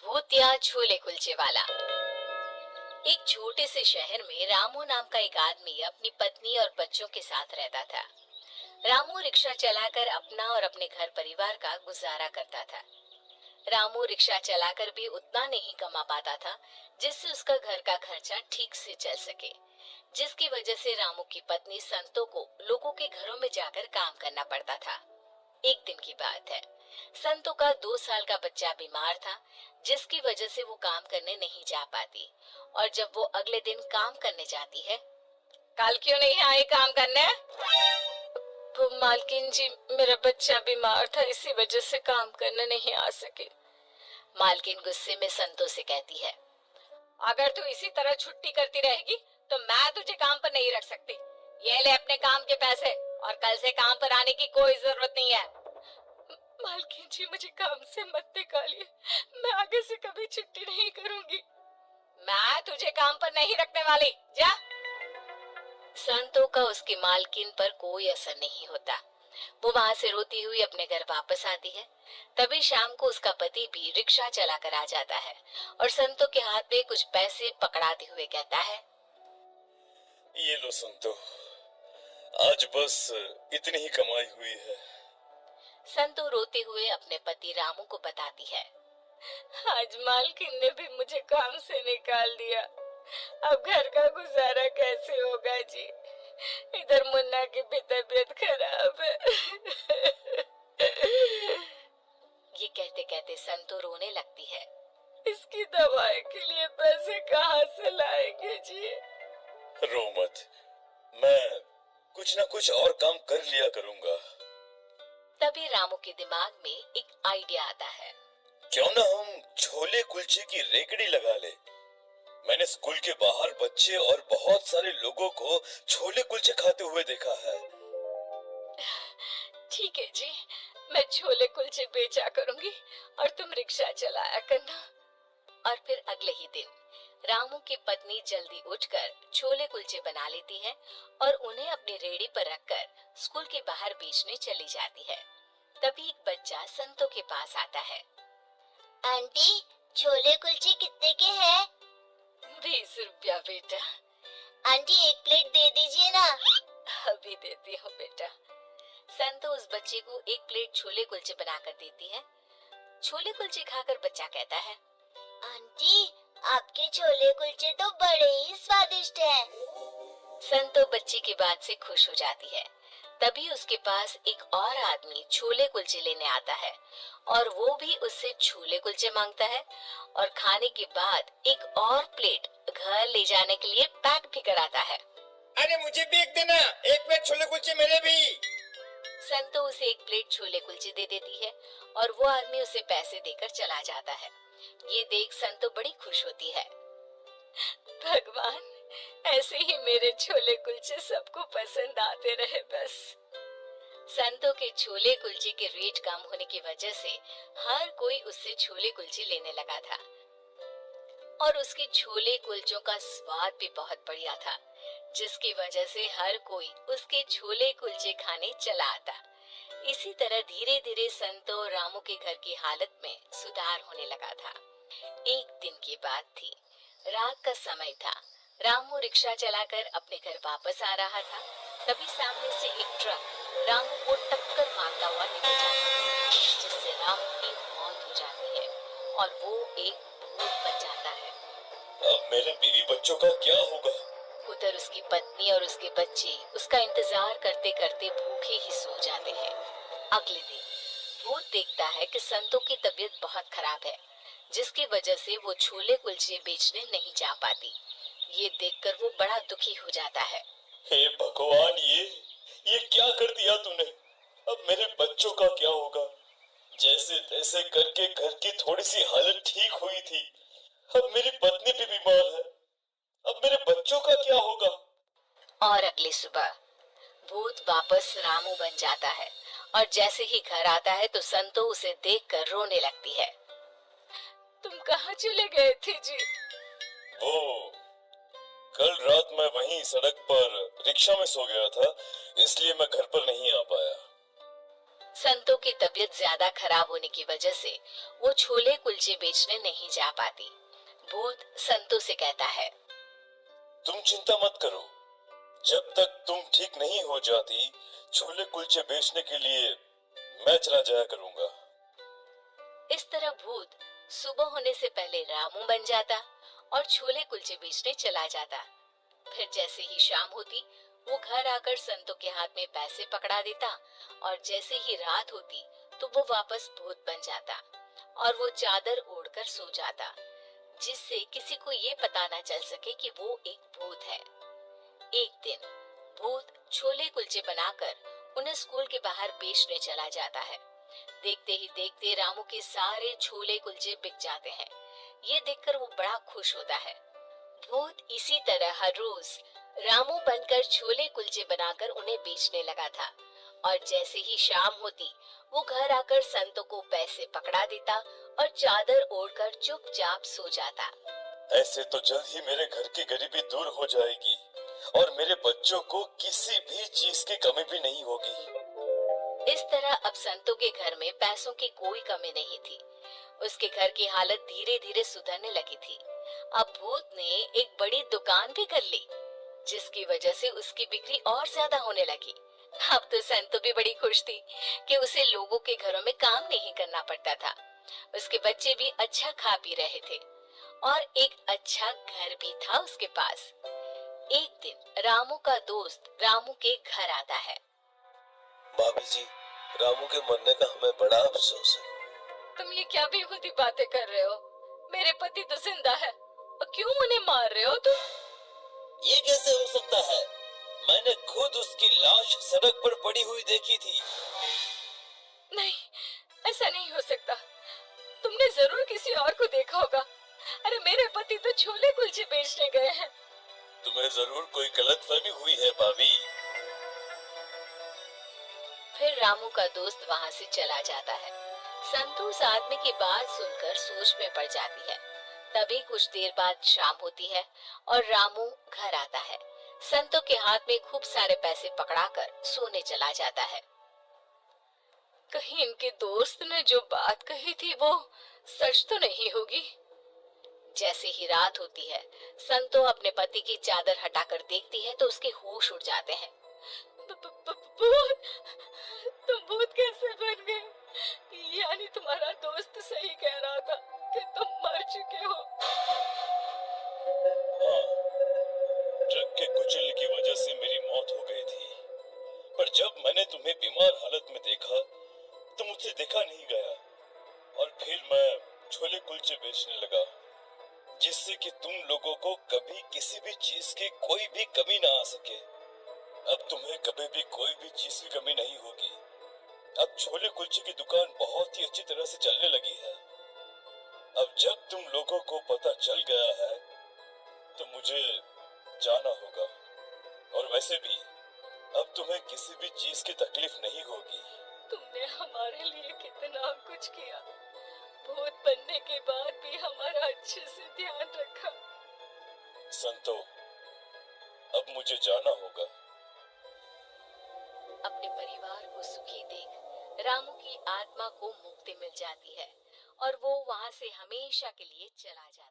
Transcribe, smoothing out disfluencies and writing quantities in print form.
भूतिया छोले कुलचे वाला। एक छोटे से शहर में रामू नाम का एक आदमी अपनी पत्नी और बच्चों के साथ रहता था। रामू रिक्शा चलाकर अपना और अपने घर परिवार का गुजारा करता था। रामू रिक्शा चलाकर भी उतना नहीं कमा पाता था जिससे उसका घर का खर्चा ठीक से चल सके, जिसकी वजह से रामू की पत्नी संतो को लोगों के घरों में जाकर काम करना पड़ता था। एक दिन की बात है, संतो का 2 साल का बच्चा बीमार था, जिसकी वजह से वो काम करने नहीं जा पाती। और जब वो अगले दिन काम करने जाती है, कल क्यों नहीं आई काम करने? वो मालकिन जी, मेरा बच्चा बीमार था, इसी वजह से काम करने नहीं आ सके। मालकिन गुस्से में संतो से कहती है, अगर तू इसी तरह छुट्टी करती रहेगी तो मैं तुझे काम पर नहीं रख सकती। ये ले अपने काम के पैसे और कल से काम पर आने की कोई जरूरत नहीं है। मालकिन जी, मुझे काम से मत निकालिए, मैं आगे से कभी छुट्टी नहीं करूंगी। मैं तुझे काम पर नहीं रखने वाली, जा। संतो का उसकी मालकिन पर कोई असर नहीं होता। वो वहां से रोती हुई अपने घर वापस आती है। तभी शाम को उसका पति भी रिक्शा चलाकर आ जाता है और संतो के हाथ में कुछ पैसे पकड़ाते हुए कहता है, ये लो संतो, आज बस इतनी ही कमाई हुई है। संतो रोते हुए अपने पति रामू को बताती है, आज मालकिन ने भी मुझे काम से निकाल दिया, अब घर का गुजारा कैसे होगा जी। इधर मुन्ना की भी तबीयत खराब है। ये कहते कहते संतो रोने लगती है। इसकी दवाई के लिए पैसे कहाँ से लाएंगे जी? रो मत, मैं कुछ ना कुछ और काम कर लिया करूंगा। तभी रामू के दिमाग में एक आइडिया आता है। क्यों ना हम छोले कुलचे की रेकड़ी लगा ले। मैंने स्कूल के बाहर बच्चे और बहुत सारे लोगों को छोले कुलचे खाते हुए देखा है। ठीक है जी, मैं छोले कुलचे बेचा करूंगी और तुम रिक्शा चलाया करना। और फिर अगले ही दिन रामू की पत्नी जल्दी उठकर छोले कुलचे बना लेती है और उन्हें अपनी रेहड़ी पर रखकर स्कूल के बाहर बेचने चली जाती है। तभी एक बच्चा संतो के पास आता है। आंटी, छोले कुलचे कितने के हैं? 20 रुपया बेटा। आंटी, एक प्लेट दे दीजिए ना। अभी देती हूँ बेटा। संतो उस बच्चे को एक प्लेट छोले कुलचे बनाकर देती है। छोले कुलचे खाकर बच्चा कहता है, आंटी, आपके छोले कुलचे तो बड़े ही स्वादिष्ट हैं। संतो बच्ची की बात से खुश हो जाती है। तभी उसके पास एक और आदमी छोले कुलचे लेने आता है और वो भी उससे छोले कुलचे मांगता है और खाने के बाद एक और प्लेट घर ले जाने के लिए पैक भी कराता है। अरे मुझे भी एक देना, एक प्लेट छोले कुलचे मेरे भी। संतो उसे एक प्लेट छोले कुलचे दे देती है और वो आदमी उसे पैसे देकर चला जाता है। ये देख संतो बड़ी खुश होती है। भगवान, ऐसे ही मेरे छोले कुलचे सबको पसंद आते रहे बस। संतो के छोले कुलचे के रेट कम होने की वजह से हर कोई उससे छोले कुलचे लेने लगा था और उसके छोले कुलचों का स्वाद भी बहुत बढ़िया था, जिसकी वजह से हर कोई उसके छोले कुलचे खाने चला आता। इसी तरह धीरे धीरे संतो और रामू के घर की हालत में सुधार होने लगा था। एक दिन की बात थी, रात का समय था। रामू रिक्शा चलाकर अपने घर वापस आ रहा था। तभी सामने से एक ट्रक रामू को टक्कर मारता हुआ निकल जाता है, जिससे रामू की मौत हो जाती है और वो एक भूत बन जाता है। अब मेरे बीवी बच्चों का क्या होगा? उधर उसकी पत्नी और उसके बच्चे उसका इंतजार करते करते भूखे ही सो जाते हैं। अगले दिन भूत देखता है कि संतो की तबीयत बहुत खराब है, जिसकी वजह से वो छोले कुलचे बेचने नहीं जा पाती। ये देखकर वो बड़ा दुखी हो जाता है। हे भगवान, ये क्या कर दिया तूने? अब मेरे बच्चों का क्या होगा? जैसे तैसे करके घर की थोड़ी सी हालत ठीक हुई थी, अब मेरी पत्नी भी बीमार है। अब मेरे बच्चों का क्या होगा? और अगली सुबह भूत वापस रामू बन जाता है और जैसे ही घर आता है तो संतो उसे देखकर रोने लगती है। तुम कहाँ चले गए थे जी? वो कल रात मैं वहीं सड़क पर रिक्शा में सो गया था, इसलिए मैं घर पर नहीं आ पाया। संतों की तबीयत ज्यादा खराब होने की वजह से वो छोले कुलचे बेचने नहीं जा पाती। भूत संतों से कहता है, तुम चिंता मत करो, जब तक तुम ठीक नहीं हो जाती छोले कुलचे बेचने के लिए मैं चला जाया करूंगा। इस तरह भूत सुबह होने से पहले रामू बन जाता और छोले कुलचे बेचने चला जाता। फिर जैसे ही शाम होती वो घर आकर संतों के हाथ में पैसे पकड़ा देता और जैसे ही रात होती तो वो वापस भूत बन जाता और वो चादर ओढ़कर सो जाता, जिससे किसी को ये पता ना चल सके कि वो एक भूत है। एक दिन भूत छोले कुलचे बनाकर उन्हें स्कूल के बाहर बेचने चला जाता है। देखते ही देखते रामू के सारे छोले कुलचे बिक जाते हैं। ये देखकर वो बड़ा खुश होता है। भूत इसी तरह हर रोज रामू बनकर छोले कुलचे बनाकर उन्हें बेचने लगा था और जैसे ही शाम होती वो घर आकर संतों को पैसे पकड़ा देता और चादर ओढ़कर चुपचाप सो जाता। ऐसे तो जल्द ही मेरे घर की गरीबी दूर हो जाएगी और मेरे बच्चों को किसी भी चीज की कमी भी नहीं होगी। इस तरह अब संतों के घर में पैसों की कोई कमी नहीं थी। उसके घर की हालत धीरे धीरे सुधरने लगी थी। अब भूत ने एक बड़ी दुकान भी कर ली, जिसकी वजह से उसकी बिक्री और ज्यादा होने लगी। अब तो संतों भी बड़ी खुश थी कि उसे लोगों के घरों में काम नहीं करना पड़ता था। उसके बच्चे भी अच्छा खा पी रहे थे और एक अच्छा घर भी था उसके पास। एक दिन रामू का दोस्त रामू के घर आता है। भाभी जी, रामू के मरने का हमें बड़ा अफसोस है। तुम ये क्या बेहूदी बातें कर रहे हो? मेरे पति तो जिंदा है और क्यों उन्हें मार रहे हो तुम? ये कैसे हो सकता है? मैंने खुद उसकी लाश सड़क पर पड़ी हुई देखी थी। नहीं, ऐसा नहीं हो सकता। तुमने जरूर किसी और को देखा होगा। अरे मेरे पति तो छोले कुलचे बेचने गए हैं। तुम्हें जरूर कोई गलतफहमी हुई है भाभी। फिर रामू का दोस्त वहाँ से चला जाता है। संतू उस आदमी की बात सुनकर सोच में पड़ जाती है। तभी कुछ देर बाद शाम होती है और रामू घर आता है। संतों के हाथ में खूब सारे पैसे पकड़ाकर सोने चला जाता है। कहीं इनके दोस्त ने जो बात कही थी वो सच तो नहीं होगी। जैसे ही रात होती है, संतो अपने पति की चादर हटाकर देखती है तो उसके होश उड़ जाते हैं। भूत, तुम भूत कैसे बन गए? यानी तुम्हारा दोस्त सही कह रहा था कि तुम मर चुके हो। हाँ, ट्रक के कुचलने की वजह से मेरी मौत हो गई थी, पर जब मैंने तुम्हें बीमार हालत में देखा तो मुझसे देखा नहीं गया और फिर मैं छोले कुलचे बेचने लगा, जिससे कि तुम लोगों को कभी किसी भी चीज की कोई भी कमी ना आ सके। अब तुम्हें कभी भी कोई भी चीज की कमी नहीं होगी। अब छोले कुलचे की दुकान बहुत ही अच्छी तरह से चलने लगी है। अब जब तुम लोगों को पता चल गया है तो मुझे जाना होगा, और वैसे भी अब तुम्हें किसी भी चीज की तकलीफ नहीं होगी। तुमने हमारे लिए कितना कुछ किया। भूत बनने के बाद भी हमारा अच्छे से ध्यान रखा। संतो, अब मुझे जाना होगा। अपने परिवार को सुखी देख रामू की आत्मा को मुक्ति मिल जाती है और वो वहां से हमेशा के लिए चला जाता है।